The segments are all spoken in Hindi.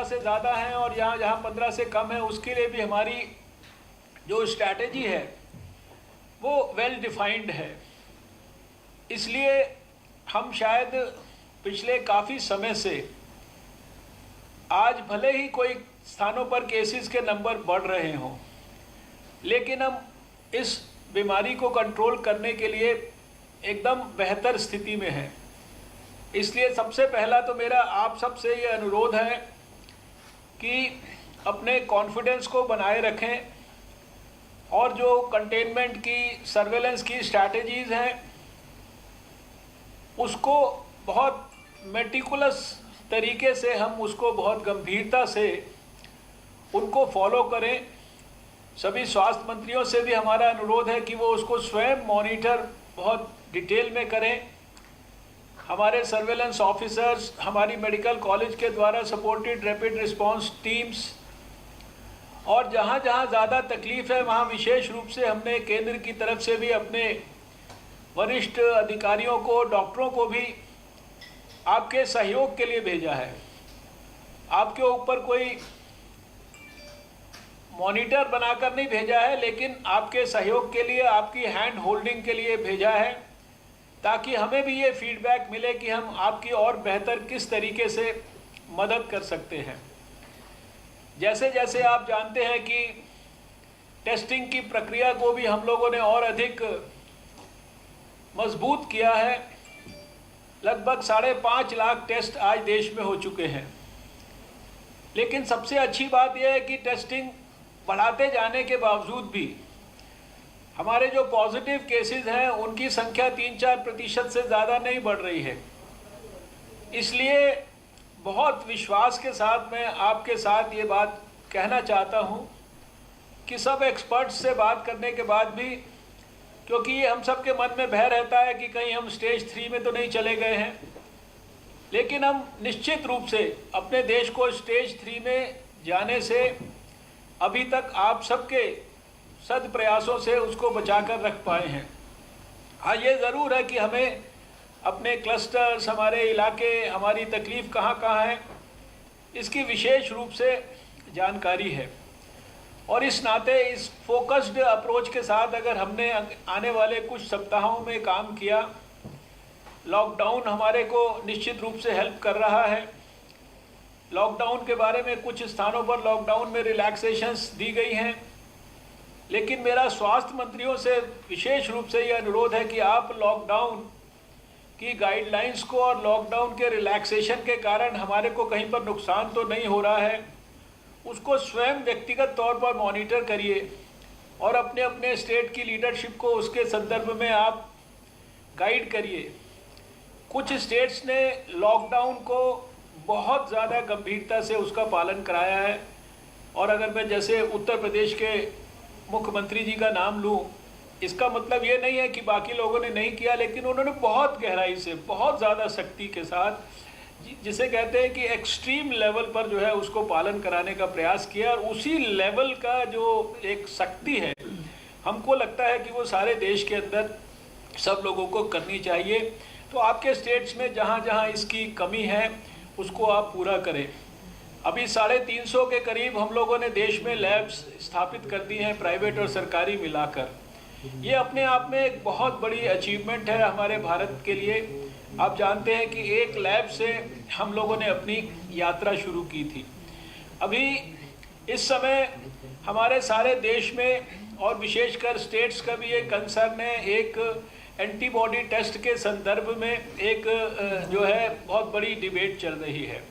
से ज़्यादा हैं और जहाँ 15 से कम है उसके लिए भी हमारी जो स्ट्रैटेजी है वो वेल डिफाइंड है। इसलिए हम शायद पिछले काफ़ी समय से, आज भले ही कोई स्थानों पर केसेस के नंबर बढ़ रहे हों, लेकिन हम इस बीमारी को कंट्रोल करने के लिए एकदम बेहतर स्थिति में हैं। इसलिए सबसे पहला तो मेरा आप सबसे ये अनुरोध है कि अपने कॉन्फिडेंस को बनाए रखें और जो कंटेनमेंट की, सर्वेलेंस की स्ट्रैटेजीज़ हैं उसको बहुत मेटिकुलस तरीके से हम उसको बहुत गंभीरता से उनको फॉलो करें। सभी स्वास्थ्य मंत्रियों से भी हमारा अनुरोध है कि वो उसको स्वयं मॉनिटर बहुत डिटेल में करें। हमारे सर्वेलेंस ऑफिसर्स, हमारी मेडिकल कॉलेज के द्वारा सपोर्टेड रैपिड रिस्पांस टीम्स, और जहाँ जहाँ ज़्यादा तकलीफ़ है वहाँ विशेष रूप से हमने केंद्र की तरफ से भी अपने वरिष्ठ अधिकारियों को, डॉक्टरों को भी आपके सहयोग के लिए भेजा है। आपके ऊपर कोई मॉनिटर बनाकर नहीं भेजा है, लेकिन आपके सहयोग के लिए, आपकी हैंड होल्डिंग के लिए भेजा है, ताकि हमें भी ये फीडबैक मिले कि हम आपकी और बेहतर किस तरीके से मदद कर सकते हैं। जैसे जैसे आप जानते हैं कि टेस्टिंग की प्रक्रिया को भी हम लोगों ने और अधिक मजबूत किया है। लगभग 5.5 लाख टेस्ट आज देश में हो चुके हैं। लेकिन सबसे अच्छी बात यह है कि टेस्टिंग बढ़ाते जाने के बावजूद भी हमारे जो पॉजिटिव केसेस हैं उनकी संख्या 3-4% से ज़्यादा नहीं बढ़ रही है। इसलिए बहुत विश्वास के साथ मैं आपके साथ ये बात कहना चाहता हूँ कि सब एक्सपर्ट्स से बात करने के बाद भी, क्योंकि ये हम सब के मन में भय रहता है कि कहीं हम स्टेज 3 में तो नहीं चले गए हैं, लेकिन हम निश्चित रूप से अपने देश को स्टेज 3 में जाने से अभी तक आप सबके सद प्रयासों से उसको बचाकर रख पाए हैं। हाँ, ये ज़रूर है कि हमें अपने क्लस्टर्स, हमारे इलाके, हमारी तकलीफ़ कहाँ कहाँ है, इसकी विशेष रूप से जानकारी है। और इस नाते इस फोकस्ड अप्रोच के साथ अगर हमने आने वाले कुछ सप्ताहों में काम किया, लॉकडाउन हमारे को निश्चित रूप से हेल्प कर रहा है। लॉकडाउन के बारे में कुछ स्थानों पर लॉकडाउन में रिलैक्सेशंस दी गई हैं, लेकिन मेरा स्वास्थ्य मंत्रियों से विशेष रूप से ये अनुरोध है कि आप लॉकडाउन की गाइडलाइंस को और लॉकडाउन के रिलैक्सेशन के कारण हमारे को कहीं पर नुकसान तो नहीं हो रहा है, उसको स्वयं व्यक्तिगत तौर पर मॉनिटर करिए और अपने अपने स्टेट की लीडरशिप को उसके संदर्भ में आप गाइड करिए। कुछ स्टेट्स ने लॉकडाउन को बहुत ज़्यादा गंभीरता से उसका पालन कराया है, और अगर मैं जैसे उत्तर प्रदेश के मुख्यमंत्री जी का नाम लूँ, इसका मतलब ये नहीं है कि बाकी लोगों ने नहीं किया, लेकिन उन्होंने बहुत गहराई से, बहुत ज़्यादा सख्ती के साथ, जिसे कहते हैं कि एक्सट्रीम लेवल पर जो है उसको पालन कराने का प्रयास किया। और उसी लेवल का जो एक सख्ती है, हमको लगता है कि वो सारे देश के अंदर सब लोगों को करनी चाहिए। तो आपके स्टेट्स में जहाँ जहाँ इसकी कमी है उसको आप पूरा करें। अभी 350 के करीब हम लोगों ने देश में लैब्स स्थापित कर दी हैं, प्राइवेट और सरकारी मिलाकर। ये अपने आप में एक बहुत बड़ी अचीवमेंट है हमारे भारत के लिए। आप जानते हैं कि एक लैब से हम लोगों ने अपनी यात्रा शुरू की थी। अभी इस समय हमारे सारे देश में और विशेषकर स्टेट्स का भी एक कंसर्न है। एक एंटीबॉडी टेस्ट के संदर्भ में एक जो है बहुत बड़ी डिबेट चल रही है।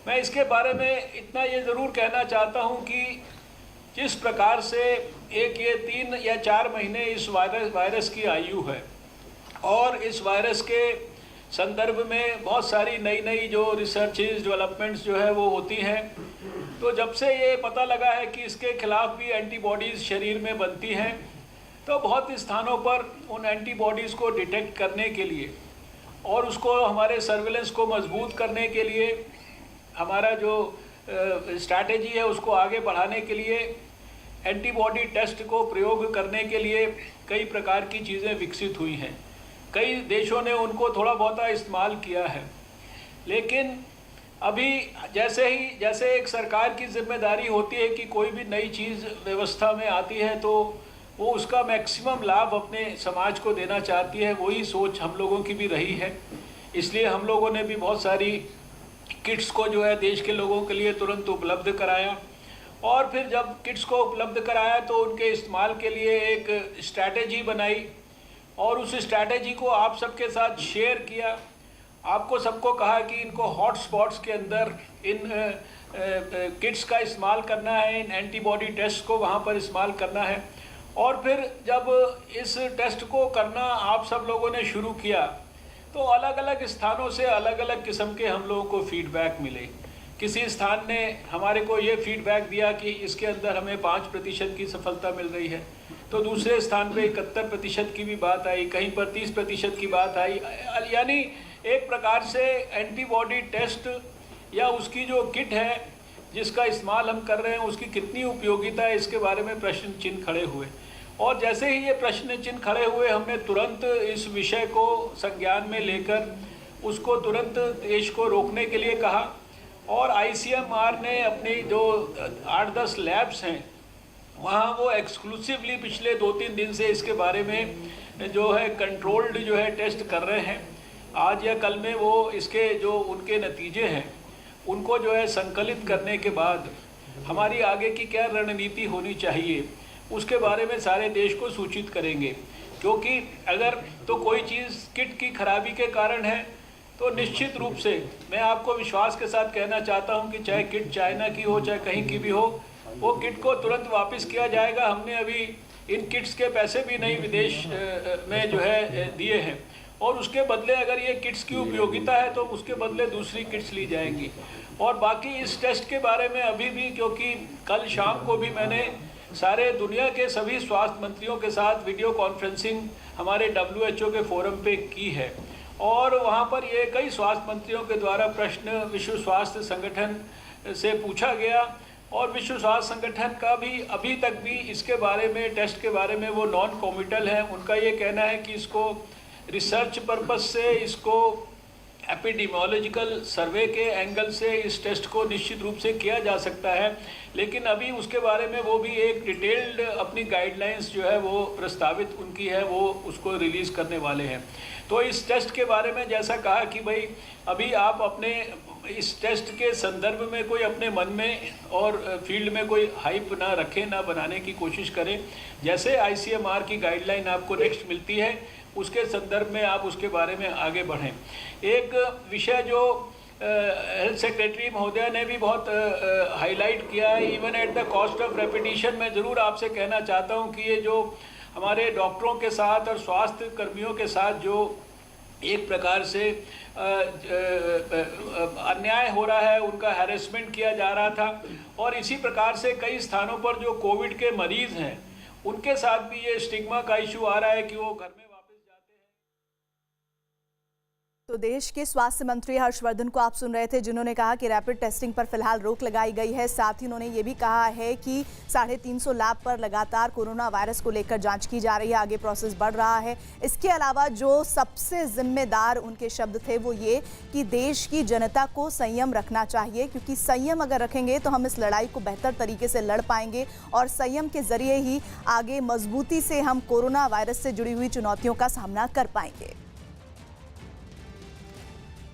मैं इसके बारे में इतना ये ज़रूर कहना चाहता हूँ कि जिस प्रकार से ये 3 या 4 महीने इस वायरस की आयु है, और इस वायरस के संदर्भ में बहुत सारी नई नई जो रिसर्चेज, डेवलपमेंट्स जो है वो होती हैं। तो जब से ये पता लगा है कि इसके खिलाफ भी एंटीबॉडीज़ शरीर में बनती हैं, तो बहुत स्थानों पर उन एंटीबॉडीज़ को डिटेक्ट करने के लिए और उसको हमारे सर्विलेंस को मजबूत करने के लिए, हमारा जो स्ट्रैटेजी है उसको आगे बढ़ाने के लिए, एंटीबॉडी टेस्ट को प्रयोग करने के लिए कई प्रकार की चीज़ें विकसित हुई हैं। कई देशों ने उनको थोड़ा बहुत इस्तेमाल किया है, लेकिन अभी जैसे एक सरकार की जिम्मेदारी होती है कि कोई भी नई चीज़ व्यवस्था में आती है तो वो उसका मैक्सिमम लाभ अपने समाज को देना चाहती है, वही सोच हम लोगों की भी रही है। इसलिए हम लोगों ने भी बहुत सारी किट्स को जो है देश के लोगों के लिए तुरंत उपलब्ध कराया, और फिर जब किट्स को उपलब्ध कराया तो उनके इस्तेमाल के लिए एक स्ट्रैटेजी बनाई और उस स्ट्रैटेजी को आप सबके साथ शेयर किया। आपको सबको कहा कि इनको हॉट स्पॉट्स के अंदर इन किट्स का इस्तेमाल करना है, इन एंटीबॉडी टेस्ट को वहाँ पर इस्तेमाल करना है। और फिर जब इस टेस्ट को करना आप सब लोगों ने शुरू किया तो अलग अलग स्थानों से अलग अलग किस्म के हम लोगों को फीडबैक मिले। किसी स्थान ने हमारे को ये फीडबैक दिया कि इसके अंदर हमें 5% की सफलता मिल रही है, तो दूसरे स्थान पे 71% की भी बात आई, कहीं पर 30% की बात आई। यानी एक प्रकार से एंटीबॉडी टेस्ट या उसकी जो किट है जिसका इस्तेमाल हम कर रहे हैं उसकी कितनी उपयोगिता है, इसके बारे में प्रश्न चिन्ह खड़े हुए। और जैसे ही ये प्रश्न चिन्ह खड़े हुए हमने तुरंत इस विषय को संज्ञान में लेकर उसको तुरंत देश को रोकने के लिए कहा। और ICMR ने अपनी जो 8-10 लैब्स हैं वहाँ वो एक्सक्लूसिवली पिछले 2-3 दिन से इसके बारे में जो है कंट्रोल्ड जो है टेस्ट कर रहे हैं। आज या कल में वो इसके जो उनके नतीजे हैं उनको जो है संकलित करने के बाद हमारी आगे की क्या रणनीति होनी चाहिए उसके बारे में सारे देश को सूचित करेंगे। क्योंकि अगर तो कोई चीज़ किट की खराबी के कारण है तो निश्चित रूप से मैं आपको विश्वास के साथ कहना चाहता हूं कि चाहे किट चाइना की हो चाहे कहीं की भी हो, वो किट को तुरंत वापस किया जाएगा। हमने अभी इन किट्स के पैसे भी नहीं विदेश में जो है दिए हैं, और उसके बदले अगर ये किट्स की उपयोगिता है तो उसके बदले दूसरी किट्स ली जाएंगी। और बाकी इस टेस्ट के बारे में अभी भी, क्योंकि कल शाम को भी मैंने सारे दुनिया के सभी स्वास्थ्य मंत्रियों के साथ वीडियो कॉन्फ्रेंसिंग हमारे WHO के फोरम पे की है, और वहाँ पर ये कई स्वास्थ्य मंत्रियों के द्वारा प्रश्न विश्व स्वास्थ्य संगठन से पूछा गया। और विश्व स्वास्थ्य संगठन का भी अभी तक भी इसके बारे में, टेस्ट के बारे में वो नॉन कॉमिटल है। उनका ये कहना है कि इसको रिसर्च पर्पस से, इसको एपिडेमियोलॉजिकल सर्वे के एंगल से इस टेस्ट को निश्चित रूप से किया जा सकता है, लेकिन अभी उसके बारे में वो भी एक डिटेल्ड अपनी गाइडलाइंस जो है वो प्रस्तावित उनकी है, वो उसको रिलीज़ करने वाले हैं। तो इस टेस्ट के बारे में जैसा कहा कि भाई अभी आप अपने इस टेस्ट के संदर्भ में कोई अपने मन में और फील्ड में कोई हाइप ना रखें, ना बनाने की कोशिश करें। जैसे ICMR की गाइडलाइन आपको नेक्स्ट मिलती है उसके संदर्भ में आप उसके बारे में आगे बढ़ें। एक विषय जो हेल्थ सेक्रेटरी महोदय ने भी बहुत हाईलाइट किया है, even at the cost of repetition, मैं ज़रूर आपसे कहना चाहता हूं कि ये जो हमारे डॉक्टरों के साथ और स्वास्थ्य कर्मियों के साथ जो एक प्रकार से अन्याय हो रहा है, उनका हैरेसमेंट किया जा रहा था, और इसी प्रकार से कई स्थानों पर जो कोविड के मरीज़ हैं उनके साथ भी ये स्टिग्मा का इशू आ रहा है कि वो घर में तो देश के स्वास्थ्य मंत्री हर्षवर्धन को आप सुन रहे थे, जिन्होंने कहा कि रैपिड टेस्टिंग पर फिलहाल रोक लगाई गई है। साथ ही उन्होंने ये भी कहा है कि 350 लैब पर लगातार कोरोना वायरस को लेकर जांच की जा रही है, आगे प्रोसेस बढ़ रहा है। इसके अलावा जो सबसे जिम्मेदार उनके शब्द थे वो ये कि देश की जनता को संयम रखना चाहिए, क्योंकि संयम अगर रखेंगे तो हम इस लड़ाई को बेहतर तरीके से लड़ पाएंगे और संयम के जरिए ही आगे मजबूती से हम कोरोना वायरस से जुड़ी हुई चुनौतियों का सामना कर पाएंगे।